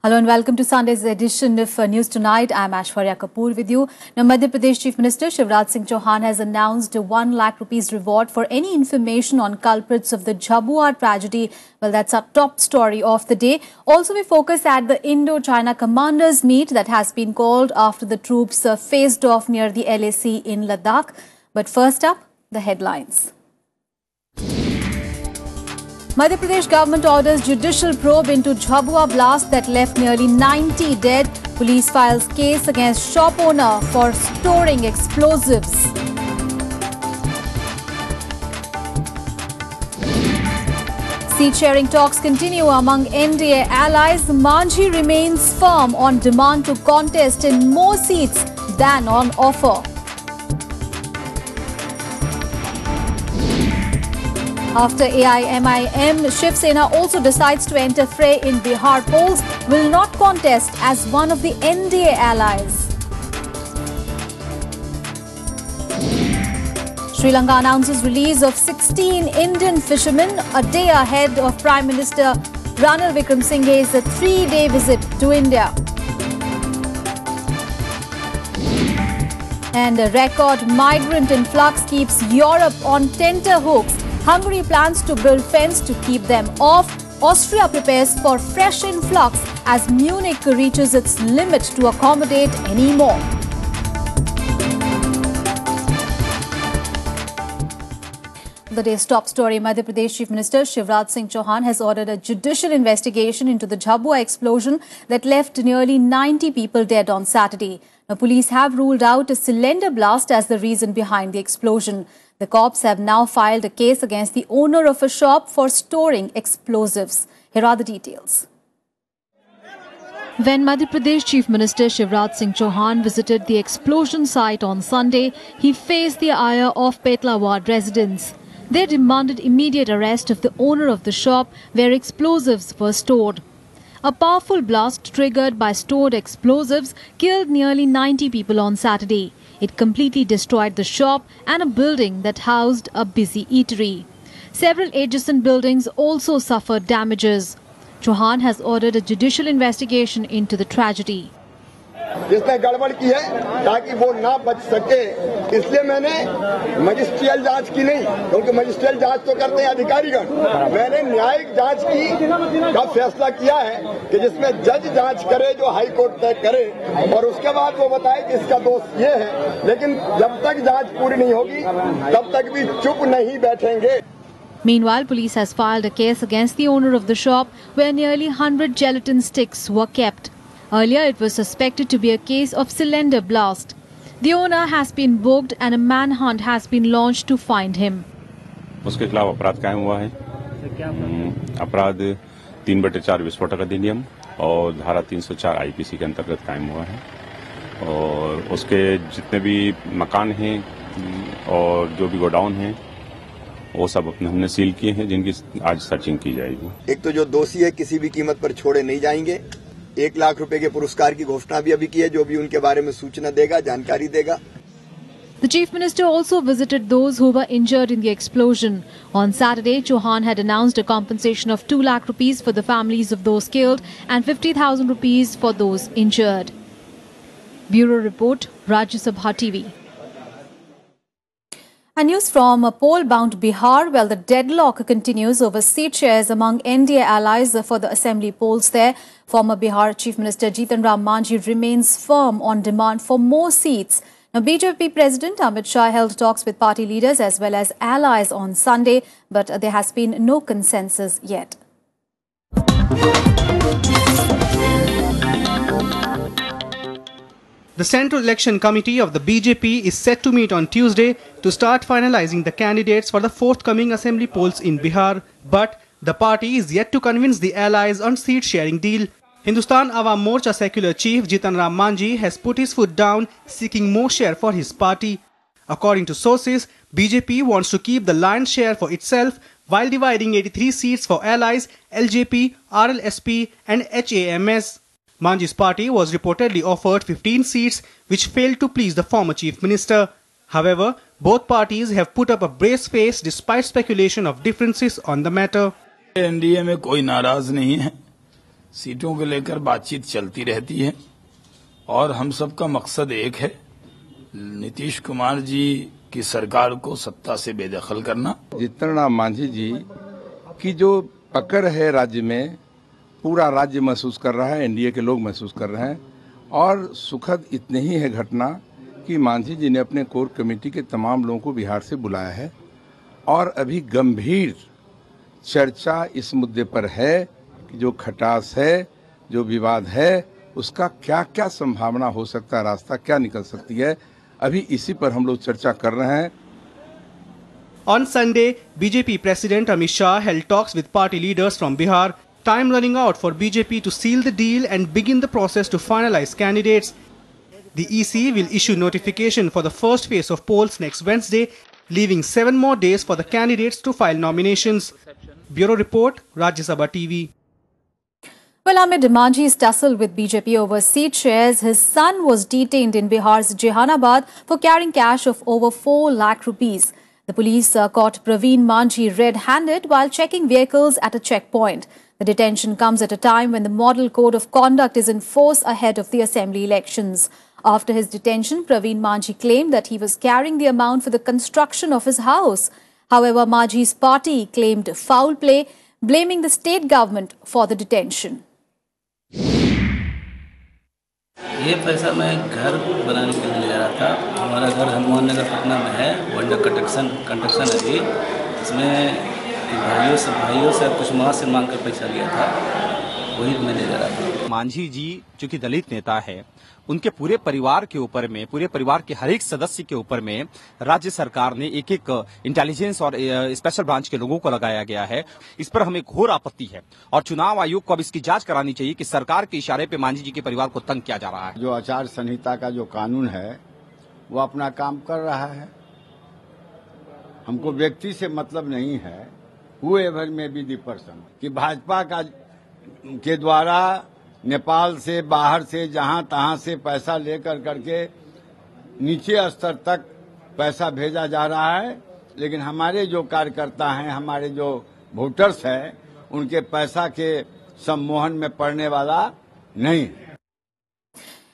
Hello and welcome to Sunday's edition of News Tonight. I'm Aishwarya Kapoor with you. Now, Madhya Pradesh Chief Minister Shiv Sena has announced a 1 lakh rupees reward for any information on culprits of the Jhabua tragedy. Well, that's our top story of the day. Also, we focus at the Indo-China commanders meet that has been called after the troops faced off near the LAC in Ladakh. But first up, the headlines. Madhya Pradesh government orders judicial probe into Jhabua blast that left nearly 90 dead. Police files case against shop owner for storing explosives. Seat-sharing talks continue among NDA allies. Manchi remains firm on demand to contest in more seats than on offer. After AIMIM, Shiv Sena also decides to enter fray in Bihar polls, will not contest as one of the NDA allies. Sri Lanka announces release of 16 Indian fishermen a day ahead of Prime Minister Ranil Wickremesinghe's 3-day visit to India. And a record migrant influx keeps Europe on tenterhooks. Hungary plans to build fence to keep them off. Austria prepares for fresh influx as Munich reaches its limit to accommodate any more. The day's top story, Madhya Pradesh Chief Minister Shiv Sena has ordered a judicial investigation into the Jhabua explosion that left nearly 90 people dead on Saturday. Now, police have ruled out a cylinder blast as the reason behind the explosion. The cops have now filed a case against the owner of a shop for storing explosives. Here are the details. When Madhya Pradesh Chief Minister Shiv Sena visited the explosion site on Sunday, he faced the ire of Petla Ward residents. They demanded immediate arrest of the owner of the shop where explosives were stored. A powerful blast triggered by stored explosives killed nearly 90 people on Saturday. It completely destroyed the shop and a building that housed a busy eatery. Several adjacent buildings also suffered damages. Chauhan has ordered a judicial investigation into the tragedy. जिसने गड़बड़ की है ताकि वो ना बच सके, इसलिए मैंने मजिस्ट्रियल जांच की नहीं, क्योंकि मजिस्ट्रियल जांच तो करते हैं अधिकारीगण। मैंने न्यायिक जांच की का फैसला किया है कि जिसमें जज जांच करे, जो हाई कोर्ट तय करे, और उसके बाद वो बताए कि इसका दोष ये है। लेकिन जब तक जांच पूरी नहीं होगी तब तक भी चुप नहीं बैठेंगे। Meanwhile, police has filed a case against the owner of the shop where nearly 100 gelatin sticks were kept. Earlier, it was suspected to be a case of cylinder blast. The owner has been booked and a manhunt has been launched to find him. उसके खिलाफ अपराध कायम हुआ है। अपराध 3/4 विस्फोटक अधिनियम और धारा 304 आईपीसी के अंतर्गत कायम हुआ है। और उसके जितने भी मकान हैं और जो भी गोडाउन हैं, वो सब अपने हमने सील किए हैं, जिनकी आज सर्चिंग की जाएगी। एक तो जो दोषी है किसी भी कीमत पर छोड़े नहीं जाएंगे। 1 लाख रुपए के पुरस्कार की घोषणा भी अभी की है, जो भी उनके बारे में सूचना देगा, जानकारी देगा। The Chief Minister also visited those who were injured in the explosion. On Saturday, Chauhan had announced a compensation of 2 lakh rupees for the families of those killed and 50,000 rupees for those injured. Bureau Report, Rajya Sabha TV. And news from poll-bound Bihar. Well, the deadlock continues over seat shares among NDA allies for the assembly polls there. Former Bihar Chief Minister Jitendra Manchi remains firm on demand for more seats. Now, BJP President Amit Shah held talks with party leaders as well as allies on Sunday, but there has been no consensus yet. The Central Election Committee of the BJP is set to meet on Tuesday to start finalizing the candidates for the forthcoming assembly polls in Bihar. But the party is yet to convince the allies on seat-sharing deal. Hindustan Awam Morcha secular chief Jitendra Manchi has put his foot down, seeking more share for his party. According to sources, BJP wants to keep the lion's share for itself while dividing 83 seats for allies LJP, RLSP and HAMS. Manchi's party was reportedly offered 15 seats, which failed to please the former chief minister. However, both parties have put up a brave face despite speculation of differences on the matter. NDA में कोई नाराज नहीं है, सीटों को लेकर बातचीत चलती रहती है और हम सबका मकसद एक है, नीतीश कुमार जी की सरकार को सत्ता से बेदखल करना। जितना राम मांझी जी की जो पकड़ है राज्य में, पूरा राज्य महसूस कर रहा है, एनडीए के लोग महसूस कर रहे हैं। और सुखद इतनी ही है घटना कि मांझी जी ने अपने कोर कमेटी के तमाम लोगों को बिहार से बुलाया है और अभी गंभीर चर्चा इस मुद्दे पर है कि जो खटास है, जो विवाद है, उसका क्या क्या संभावना हो सकता है, रास्ता क्या निकल सकती है, अभी इसी पर हम लोग चर्चा कर रहे हैं। On Sunday, BJP President Amit Shah held talks with party leaders from Bihar. Time running out for BJP to seal the deal and begin the process to finalize candidates. The EC will issue notification for the first phase of polls next Wednesday, leaving 7 more days for the candidates to file nominations. Bureau Report, Rajya Sabha TV. Well, amid Manchi's tussle with BJP over seat shares, his son was detained in Bihar's Jehanabad for carrying cash of over 4 lakh rupees. The police caught Praveen Manchi red-handed while checking vehicles at a checkpoint. The detention comes at a time when the Model Code of Conduct is in force ahead of the assembly elections. After his detention, Praveen Manchi claimed that he was carrying the amount for the construction of his house. However, Manchi's party claimed foul play, blaming the state government for the detention. ये पैसा मैं घर बनाने के लिए ले जा रहा था। हमारा घर हनुमान नगर पटना में है, वो अंडर कंस्ट्रक्शन है जी। इसमें भाइयों से कुछ माँ से मांग कर पैसा लिया था, वही मैं ले जा रहा था। मांझी जी जो कि दलित नेता है, उनके पूरे परिवार के ऊपर में, पूरे परिवार के हर एक सदस्य के ऊपर में राज्य सरकार ने एक इंटेलिजेंस और स्पेशल ब्रांच के लोगों को लगाया गया है। इस पर हमें घोर आपत्ति है और चुनाव आयोग को अब इसकी जांच करानी चाहिए कि सरकार के इशारे पे मांझी जी के परिवार को तंग किया जा रहा है। जो आचार संहिता का जो कानून है वो अपना काम कर रहा है। हमको व्यक्ति से मतलब नहीं है, whoever may be the person, कि भाजपा के द्वारा नेपाल से, बाहर से, जहां तहां से पैसा लेकर करके नीचे स्तर तक पैसा भेजा जा रहा है, लेकिन हमारे जो कार्यकर्ता हैं, हमारे जो वोटर्स हैं, उनके पैसा के सम्मोहन में पड़ने वाला नहीं है।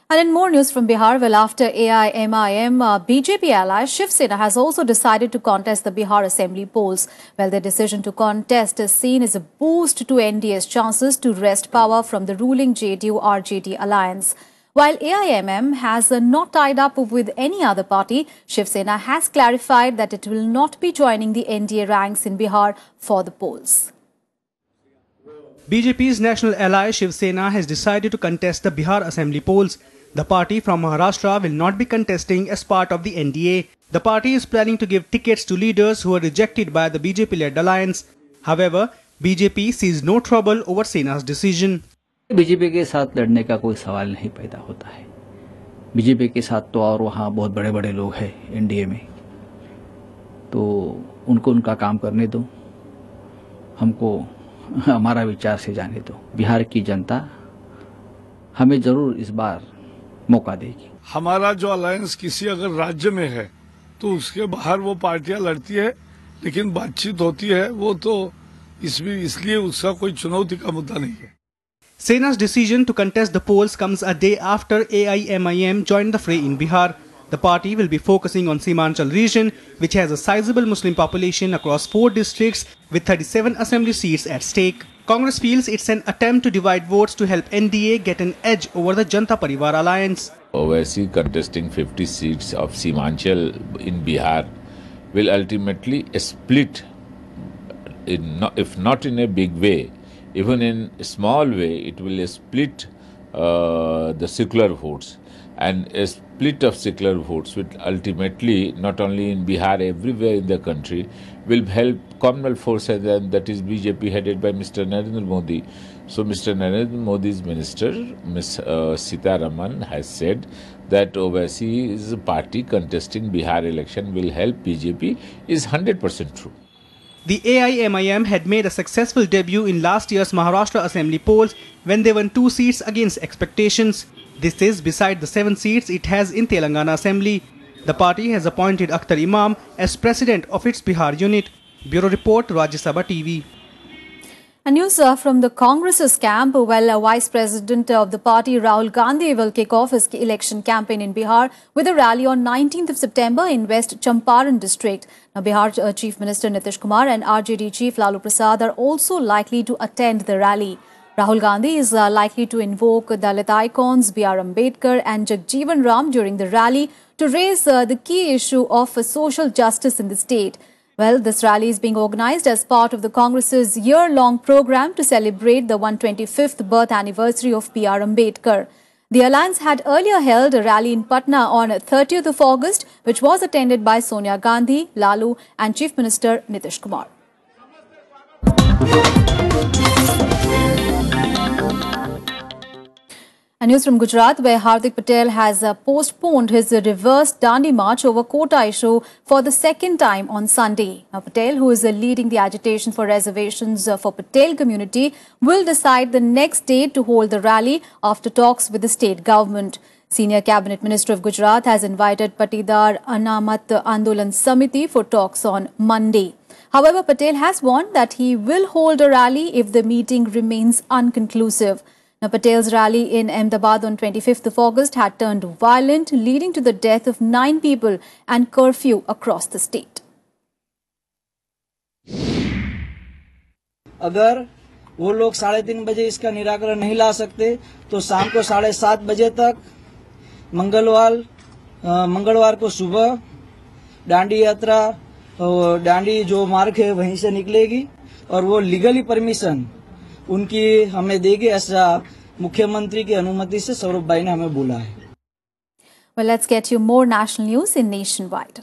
And in more news from Bihar, well, after AIMIM, BJP ally Shiv Sena has also decided to contest the Bihar Assembly polls. Well, their decision to contest is seen as a boost to NDA's chances to wrest power from the ruling JDU-RJD alliance. While AIMM has not tied up with any other party, Shiv Sena has clarified that it will not be joining the NDA ranks in Bihar for the polls. BJP's national ally Shiv Sena has decided to contest the Bihar Assembly polls. The party from Maharashtra will not be contesting as part of the NDA. The party is planning to give tickets to leaders who are rejected by the BJP-led alliance. However, BJP sees no trouble over Sena's decision. BJP के साथ लड़ने का कोई सवाल नहीं पैदा होता है। बीजेपी के साथ तो और वहाँ बहुत बड़े बड़े लोग हैं एनडीए में, तो उनको उनका काम करने दो, हमको हमारा विचार से जाने दो। बिहार की जनता हमें जरूर इस बार मौका देगी। हमारा जो अलायंस किसी अगर राज्य में है तो उसके बाहर वो पार्टियां लड़ती है, लेकिन बातचीत होती है, वो तो इसलिए उसका कोई चुनौती का मुद्दा नहीं है। Sena's decision to contest the polls comes a day after AIMIM joined the fray in Bihar. The party will be focusing on Simanchal region, which has a sizable Muslim population across 4 districts with 37 assembly seats at stake. Congress feels it's an attempt to divide votes to help NDA get an edge over the Janta Parivar alliance. Owaisi contesting 50 seats of Simanchal in Bihar will ultimately split, if not in a big way, even in a small way, it will split the secular votes. And a split of secular votes will ultimately, not only in Bihar, everywhere in the country, will help Commonwealth forces, and that is BJP headed by Mr. Narendra Modi. So Mr. Narendra Modi's minister, Ms. Sitaraman, has said that Owaisi's party contesting Bihar election will help BJP is 100% true. The AIMIM had made a successful debut in last year's Maharashtra Assembly polls when they won 2 seats against expectations. This is beside the 7 seats it has in Telangana Assembly. The party has appointed Akhtar Imam as president of its Bihar unit. Bureau Report, Rajya Sabha TV. And news from the Congress's camp. Well, Vice President of the party Rahul Gandhi will kick off his election campaign in Bihar with a rally on 19th of September in West Champaran district. Now, Bihar Chief Minister Nitish Kumar and RJD Chief Lalu Prasad are also likely to attend the rally. Rahul Gandhi is likely to invoke Dalit icons B.R. Ambedkar and Jagjeevan Ram during the rally to raise the key issue of social justice in the state. Well, this rally is being organized as part of the Congress's year-long program to celebrate the 125th birth anniversary of B.R. Ambedkar. The alliance had earlier held a rally in Patna on 30th of August, which was attended by Sonia Gandhi, Lalu and Chief Minister Nitish Kumar. And news from Gujarat, where Hardik Patel has postponed his reverse Dandi march over quota issue for the second time on Sunday. Now, Patel, who is leading the agitation for reservations for Patel community, will decide the next date to hold the rally after talks with the state government. Senior Cabinet Minister of Gujarat has invited Patidar Anamat Andolan Samiti for talks on Monday. However, Patel has warned that he will hold a rally if the meeting remains unconclusive. Now, Patel's rally in Ahmedabad on 25th of August had turned violent, leading to the death of 9 people and curfew across the state. अगर वो लोग 3:30 बजे इसका निराकरण नहीं ला सकते तो शाम को 7:30 बजे तक मंगलवार को सुबह डांडी यात्रा डांडी जो मार्ग है वहीं से निकलेगी और वो लीगली परमिशन उनकी हमें देगी, ऐसा मुख्यमंत्री की अनुमति से सौरभ भाई ने हमें बोला है. Well, let's get you more national news in Nationwide.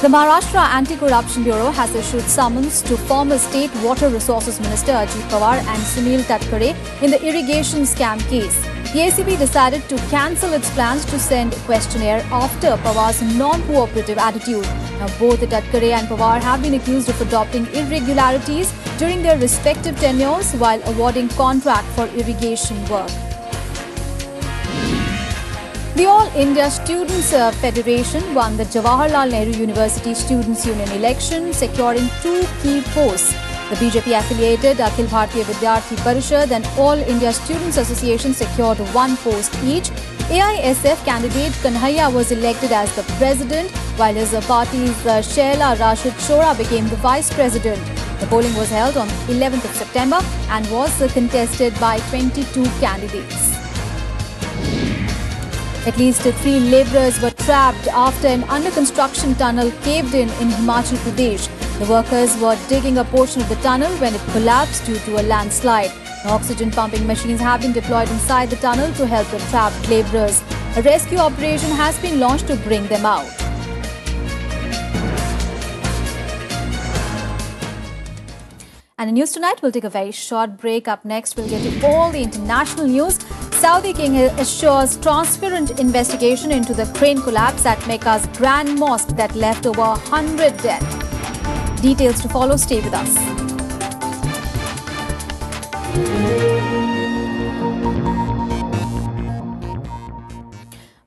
The Maharashtra Anti-Corruption Bureau has issued summons to former State Water Resources Minister Ajit Pawar and Sunil Tatkare in the irrigation scam case. The ACB decided to cancel its plans to send questionnaire after Pawar's non-cooperative attitude. Now, both Tatkare and Pawar have been accused of adopting irregularities during their respective tenures while awarding contract for irrigation work. The All India Students Federation won the Jawaharlal Nehru University Students' Union election, securing 2 key posts. The BJP-affiliated Akhil Bharatiya Vidyarthi Parishad and All India Students Association secured 1 post each. AISF candidate Kanhaiya was elected as the president, while his party's Shaila Rashid Shora became the vice president. The polling was held on 11th of September and was contested by 22 candidates. At least 3 labourers were trapped after an under-construction tunnel caved in Himachal Pradesh. The workers were digging a portion of the tunnel when it collapsed due to a landslide. Oxygen pumping machines have been deployed inside the tunnel to help the trapped labourers. A rescue operation has been launched to bring them out. And in news tonight, we'll take a very short break. Up next, we'll get to all the international news. Saudi king assures transparent investigation into the crane collapse at Mecca's Grand Mosque that left over 100 dead. Details to follow. Stay with us.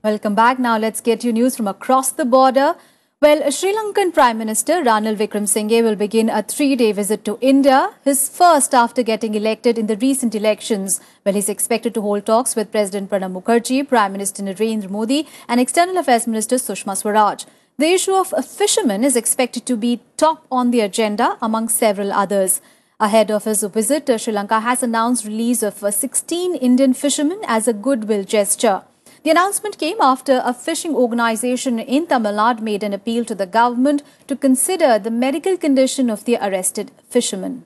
Welcome back. Now let's get you news from across the border. Well, Sri Lankan Prime Minister Ranil Wickremesinghe will begin a 3-day visit to India, his first after getting elected in the recent elections. Well, he's expected to hold talks with President Pranab Mukherjee, Prime Minister Narendra Modi and External Affairs Minister Sushma Swaraj. The issue of fishermen is expected to be top on the agenda among several others. Ahead of his visit, Sri Lanka has announced release of 16 Indian fishermen as a goodwill gesture. The announcement came after a fishing organization in Tamil Nadu made an appeal to the government to consider the medical condition of the arrested fishermen.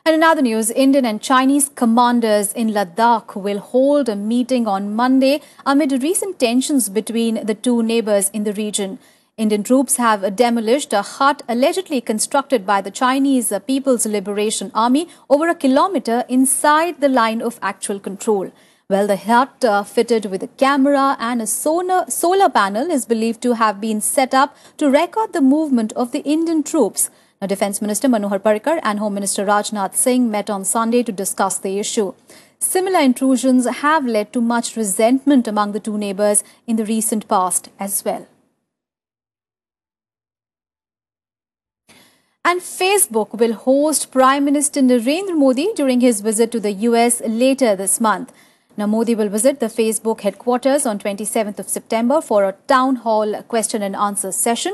And in other news, Indian and Chinese commanders in Ladakh will hold a meeting on Monday amid recent tensions between the 2 neighbors in the region. Indian troops have demolished a hut allegedly constructed by the Chinese People's Liberation Army over a kilometre inside the line of actual control. Well, the hut fitted with a camera and a solar panel is believed to have been set up to record the movement of the Indian troops. Now, Defence Minister Manohar Parrikar and Home Minister Rajnath Singh met on Sunday to discuss the issue. Similar intrusions have led to much resentment among the 2 neighbours in the recent past as well. And Facebook will host Prime Minister Narendra Modi during his visit to the US later this month. Now, Modi will visit the Facebook headquarters on 27th of September for a town hall question and answer session.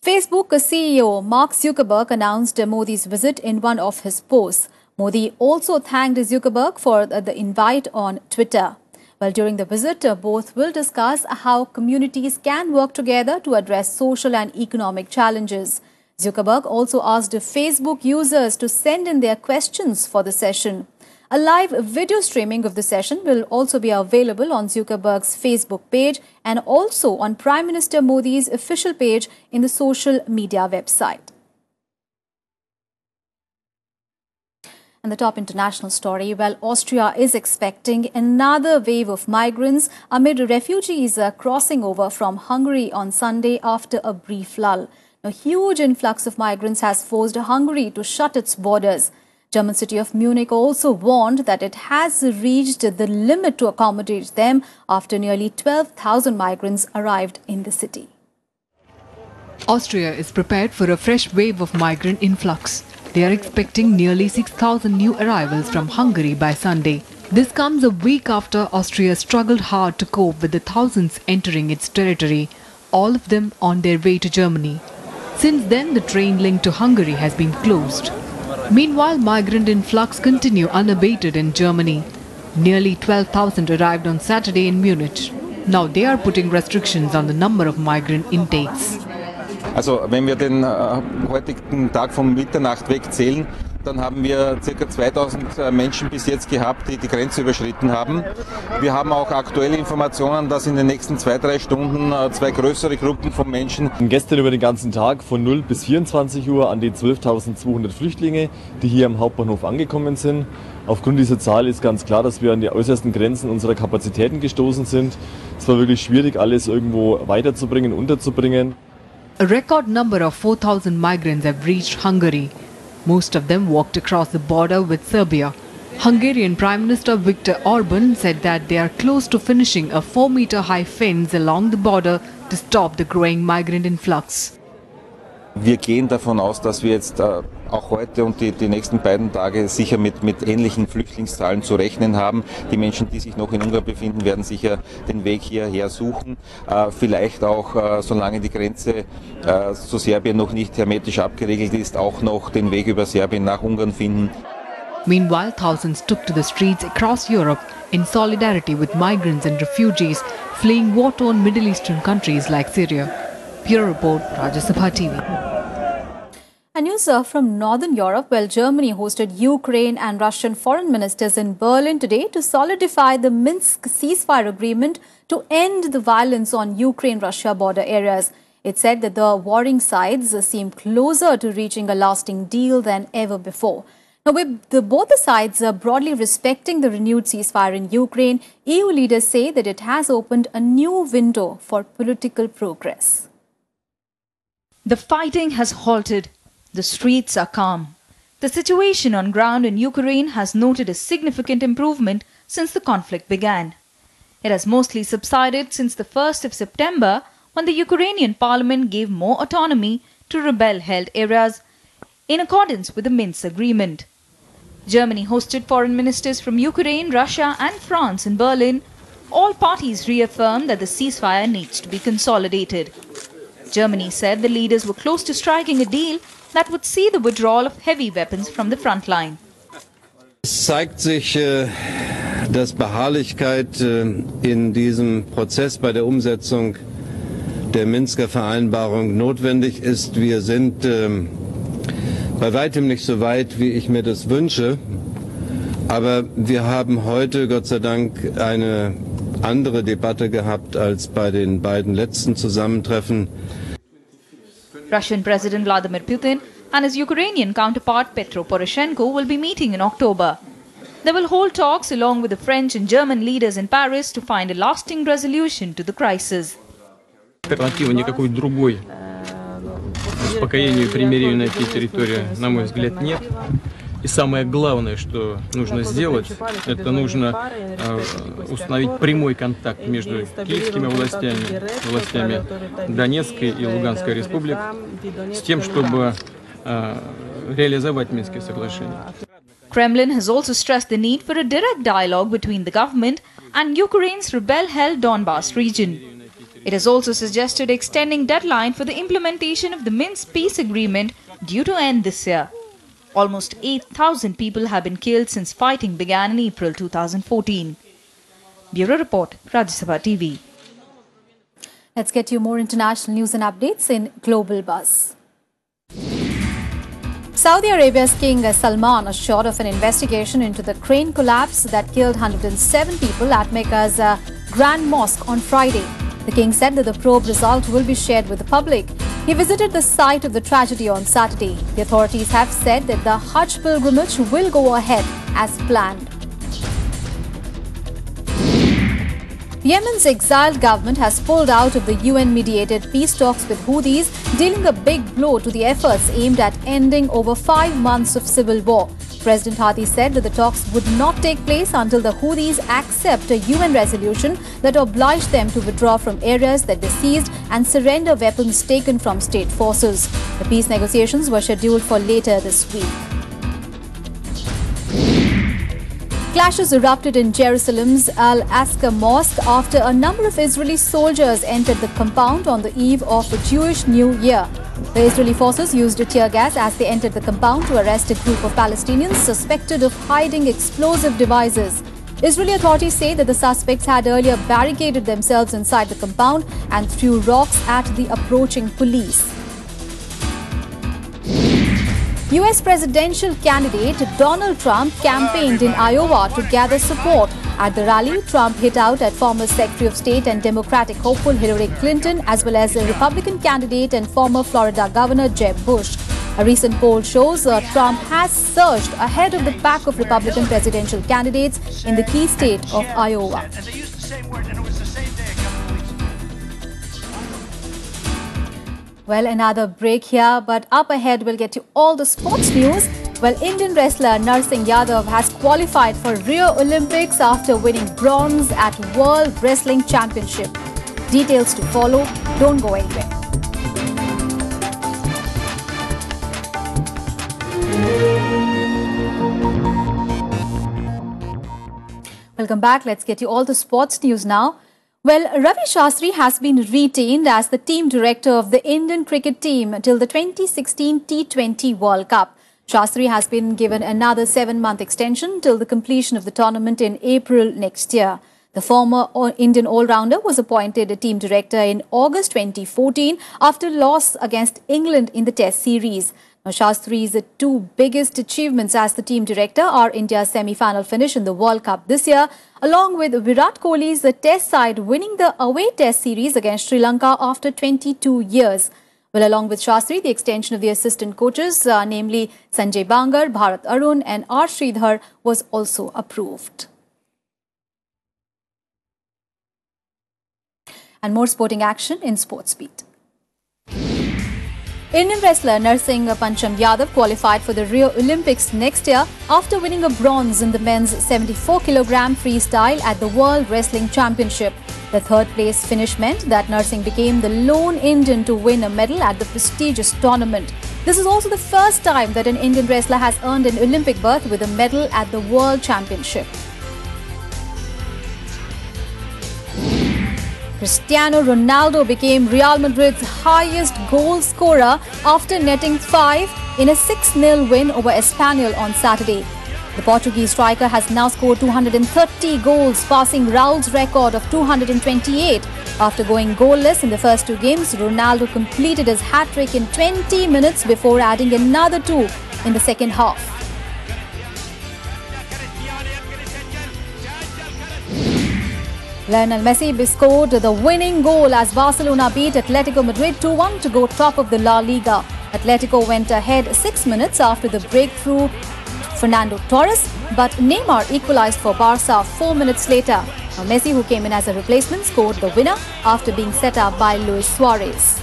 Facebook CEO Mark Zuckerberg announced Modi's visit in one of his posts. Modi also thanked Zuckerberg for the invite on Twitter. Well, during the visit, both will discuss how communities can work together to address social and economic challenges. Zuckerberg also asked Facebook users to send in their questions for the session. A live video streaming of the session will also be available on Zuckerberg's Facebook page and also on Prime Minister Modi's official page in the social media website. And the top international story, well, Austria is expecting another wave of migrants amid refugees crossing over from Hungary on Sunday after a brief lull. A huge influx of migrants has forced Hungary to shut its borders. German city of Munich also warned that it has reached the limit to accommodate them after nearly 12,000 migrants arrived in the city. Austria is prepared for a fresh wave of migrant influx. They are expecting nearly 6,000 new arrivals from Hungary by Sunday. This comes a week after Austria struggled hard to cope with the thousands entering its territory, all of them on their way to Germany. Since then, the train link to Hungary has been closed. Meanwhile, migrant influx continue unabated in Germany. Nearly 12,000 arrived on Saturday in Munich. Now they are putting restrictions on the number of migrant intakes. Also, wenn wir den heutigen Tag von Mitternacht wegzählen, dann haben wir ca. 2000 Menschen bis jetzt gehabt, die die Grenze überschritten haben. Wir haben auch aktuelle Informationen, dass in den nächsten 2-3 Stunden 2 größere Gruppen von Menschen. Gestern über den ganzen Tag von 0 bis 24 Uhr an die 12.200 Flüchtlinge, die hier am Hauptbahnhof angekommen sind. Aufgrund dieser Zahl ist ganz klar, dass wir an die äußersten Grenzen unserer Kapazitäten gestoßen sind. Es war wirklich schwierig, alles irgendwo weiterzubringen, unterzubringen. A record number of 4,000 migrants have reached Hungary. Most of them walked across the border with Serbia. Hungarian Prime Minister Viktor Orban said that they are close to finishing a 4-meter-high fence along the border to stop the growing migrant influx. Wir gehen davon aus, dass wir jetzt auch heute und die nächsten beiden Tage sicher mit ähnlichen Flüchtlingszahlen zu rechnen haben. Die Menschen, die sich noch in Ungarn befinden, werden sicher den Weg hierher suchen. Vielleicht auch, solange die Grenze zu Serbien noch nicht hermetisch abgeriegelt ist, auch noch den Weg über Serbien nach Ungarn finden. Meanwhile, thousands took to the streets across Europe in solidarity with migrants and refugees fleeing war-torn Middle Eastern countries like Syria. Bureau Report, Rajya TV. A news from Northern Europe, well, Germany hosted Ukraine and Russian foreign ministers in Berlin today to solidify the Minsk ceasefire agreement to end the violence on Ukraine-Russia border areas. It said that the warring sides seem closer to reaching a lasting deal than ever before. Now, with both the sides broadly respecting the renewed ceasefire in Ukraine, EU leaders say that it has opened a new window for political progress. The fighting has halted. The streets are calm. The situation on ground in Ukraine has noted a significant improvement since the conflict began. It has mostly subsided since the 1st of September, when the Ukrainian parliament gave more autonomy to rebel-held areas in accordance with the Minsk agreement. Germany hosted foreign ministers from Ukraine, Russia and France in Berlin. All parties reaffirmed that the ceasefire needs to be consolidated. Germany said the leaders were close to striking a deal that would see the withdrawal of heavy weapons from the front line. Es zeigt sich, dass Beharrlichkeit in diesem Prozess bei der Umsetzung der Minsker Vereinbarung notwendig ist. Wir sind bei weitem nicht so weit, wie ich mir das wünsche. Aber wir haben heute, Gott sei Dank, eine andere Debatte gehabt als bei den beiden letzten Zusammentreffen. Russian President Vladimir Putin and his Ukrainian counterpart Petro Poroshenko will be meeting in October. They will hold talks along with the French and German leaders in Paris to find a lasting resolution to the crisis. Альтернативы никакой другой успокоению и примирению на этой территории, на мой взгляд, нет. И самое главное, что нужно сделать, это нужно установить прямой контакт между киевскими властями Донецкой и Луганской республик, с тем, чтобы реализовать Минские соглашения. Kremlin has also stressed the need for a direct dialogue between the government and Ukraine's rebel-held Donbas region. It has also suggested extending deadline for the implementation of the Minsk peace agreement due to end this year. Almost 8,000 people have been killed since fighting began in April 2014. Bureau Report, Rajya Sabha TV. Let's get you more international news and updates in Global Buzz. Saudi Arabia's King Salman assured of an investigation into the crane collapse that killed 107 people at Mecca's Grand Mosque on Friday. The king said that the probe result will be shared with the public. He visited the site of the tragedy on Saturday. The authorities have said that the Hajj pilgrimage will go ahead as planned. Yemen's exiled government has pulled out of the UN-mediated peace talks with Houthis, dealing a big blow to the efforts aimed at ending over 5 months of civil war. President Hadi said that the talks would not take place until the Houthis accept a UN resolution that obliged them to withdraw from areas that they seized and surrender weapons taken from state forces. The peace negotiations were scheduled for later this week. Clashes erupted in Jerusalem's Al-Aqsa Mosque after a number of Israeli soldiers entered the compound on the eve of the Jewish New Year. The Israeli forces used tear gas as they entered the compound to arrest a group of Palestinians suspected of hiding explosive devices. Israeli authorities say that the suspects had earlier barricaded themselves inside the compound and threw rocks at the approaching police. US presidential candidate Donald Trump campaigned in Iowa to gather support. At the rally, Trump hit out at former Secretary of State and Democratic hopeful Hillary Clinton, as well as a Republican candidate and former Florida Governor Jeb Bush. A recent poll shows Trump has surged ahead of the pack of Republican presidential candidates in the key state of Iowa. Well, another break here, but up ahead we'll get you all the sports news. Well, Indian wrestler Narsingh Yadav has qualified for Rio Olympics after winning bronze at World Wrestling Championship. Details to follow. Don't go anywhere. Welcome back. Let's get you all the sports news now. Well, Ravi Shastri has been retained as the team director of the Indian cricket team till the 2016 T20 World Cup. Shastri has been given another 7-month extension till the completion of the tournament in April next year. The former Indian all-rounder was appointed a team director in August 2014 after loss against England in the Test series. Now, Shastri's two biggest achievements as the team director are India's semi-final finish in the World Cup this year, along with Virat Kohli's Test side winning the away Test series against Sri Lanka after 22 years. Well, along with Shastri, the extension of the assistant coaches, namely Sanjay Bangar, Bharat Arun and R. Sridhar, was also approved. And more sporting action in Sportsbeat. Indian wrestler Narsingh Pancham Yadav qualified for the Rio Olympics next year after winning a bronze in the men's 74kg freestyle at the World Wrestling Championship. The third place finish meant that Narsingh became the lone Indian to win a medal at the prestigious tournament. This is also the first time that an Indian wrestler has earned an Olympic berth with a medal at the World Championship. Cristiano Ronaldo became Real Madrid's highest goal scorer after netting 5 in a 6-0 win over Espanyol on Saturday. The Portuguese striker has now scored 230 goals, passing Raul's record of 228. After going goalless in the first 2 games, Ronaldo completed his hat-trick in 20 minutes before adding another 2 in the second half. Lionel Messi scored the winning goal as Barcelona beat Atletico Madrid 2-1 to go top of the La Liga. Atletico went ahead 6 minutes after the breakthrough Fernando Torres, but Neymar equalized for Barca 4 minutes later. Now, Messi, who came in as a replacement, scored the winner after being set up by Luis Suarez.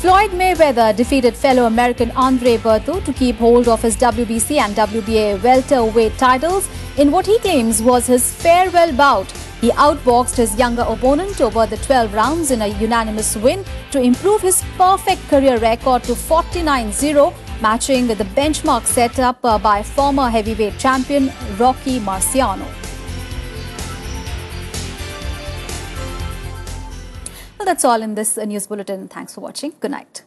Floyd Mayweather defeated fellow American Andre Berto to keep hold of his WBC and WBA welterweight titles in what he claims was his farewell bout. He outboxed his younger opponent over the 12 rounds in a unanimous win to improve his perfect career record to 49-0, matching with the benchmark set up by former heavyweight champion Rocky Marciano. Well, that's all in this news bulletin. Thanks for watching. Good night.